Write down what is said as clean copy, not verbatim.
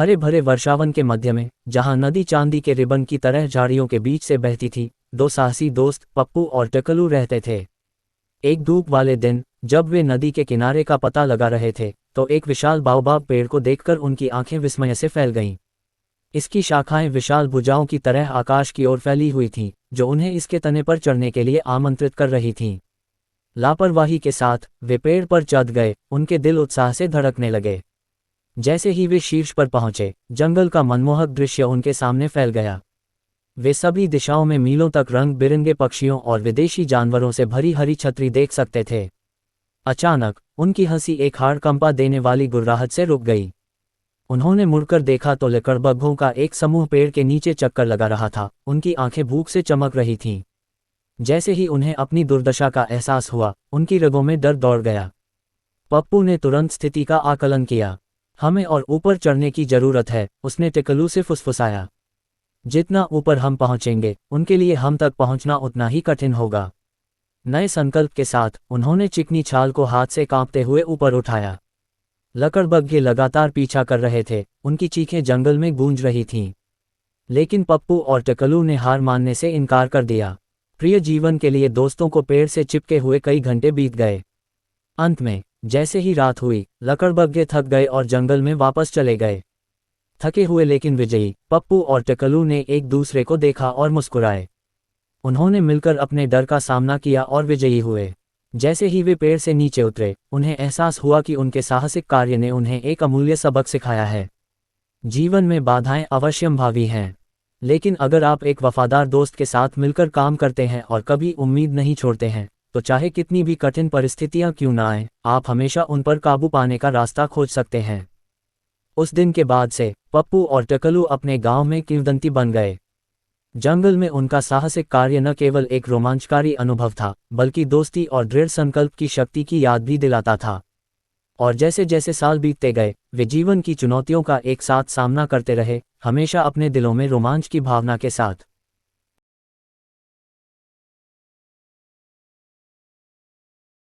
हरे भरे वर्षावन के मध्य में, जहां नदी चांदी के रिबन की तरह झाड़ियों के बीच से बहती थी, दो साहसी दोस्त पप्पू और टकलू रहते थे। एक धूप वाले दिन, जब वे नदी के किनारे का पता लगा रहे थे, तो एक विशाल बाओबाब पेड़ को देखकर उनकी आंखें विस्मय से फैल गईं। इसकी शाखाएं विशाल भुजाओं की तरह आकाश की ओर फैली हुई थीं, जो उन्हें इसके तने पर चढ़ने के लिए आमंत्रित कर रही थीं। लापरवाही के साथ वे पेड़ पर चढ़ गए, उनके दिल उत्साह से धड़कने लगे। जैसे ही वे शीर्ष पर पहुंचे, जंगल का मनमोहक दृश्य उनके सामने फैल गया। वे सभी दिशाओं में मीलों तक रंग बिरंगे पक्षियों और विदेशी जानवरों से भरी हरी छतरी देख सकते थे। अचानक उनकी हंसी एक हाड़ कंपा देने वाली गुर्राहट से रुक गई। उन्होंने मुड़कर देखा तो लकड़बग्घों का एक समूह पेड़ के नीचे चक्कर लगा रहा था। उनकी आंखें भूख से चमक रही थीं। जैसे ही उन्हें अपनी दुर्दशा का एहसास हुआ, उनकी रगों में डर दौड़ गया। पप्पू ने तुरंत स्थिति का आकलन किया। हमें और ऊपर चढ़ने की जरूरत है, उसने टकलू से फुसफुसाया। जितना ऊपर हम पहुंचेंगे, उनके लिए हम तक पहुंचना उतना ही कठिन होगा। नए संकल्प के साथ उन्होंने चिकनी छाल को हाथ से कांपते हुए ऊपर उठाया। लकड़बग्घे लगातार पीछा कर रहे थे, उनकी चीखें जंगल में गूंज रही थीं। लेकिन पप्पू और टकलू ने हार मानने से इनकार कर दिया। प्रिय जीवन के लिए दोस्तों को पेड़ से चिपके हुए कई घंटे बीत गए। अंत में जैसे ही रात हुई, लकड़बग्घे थक गए और जंगल में वापस चले गए। थके हुए लेकिन विजयी, पप्पू और टकलू ने एक दूसरे को देखा और मुस्कुराए। उन्होंने मिलकर अपने डर का सामना किया और विजयी हुए। जैसे ही वे पेड़ से नीचे उतरे, उन्हें एहसास हुआ कि उनके साहसिक कार्य ने उन्हें एक अमूल्य सबक सिखाया है। जीवन में बाधाएं अवश्यंभावी हैं, लेकिन अगर आप एक वफादार दोस्त के साथ मिलकर काम करते हैं और कभी उम्मीद नहीं छोड़ते हैं, तो चाहे कितनी भी कठिन परिस्थितियां क्यों ना आएं, आप हमेशा उन पर काबू पाने का रास्ता खोज सकते हैं। उस दिन के बाद से पप्पू और टकलू अपने गांव में किंवदंती बन गए। जंगल में उनका साहसिक कार्य न केवल एक रोमांचकारी अनुभव था, बल्कि दोस्ती और दृढ़ संकल्प की शक्ति की याद भी दिलाता था। और जैसे जैसे साल बीतते गए, वे जीवन की चुनौतियों का एक साथ सामना करते रहे, हमेशा अपने दिलों में रोमांच की भावना के साथ।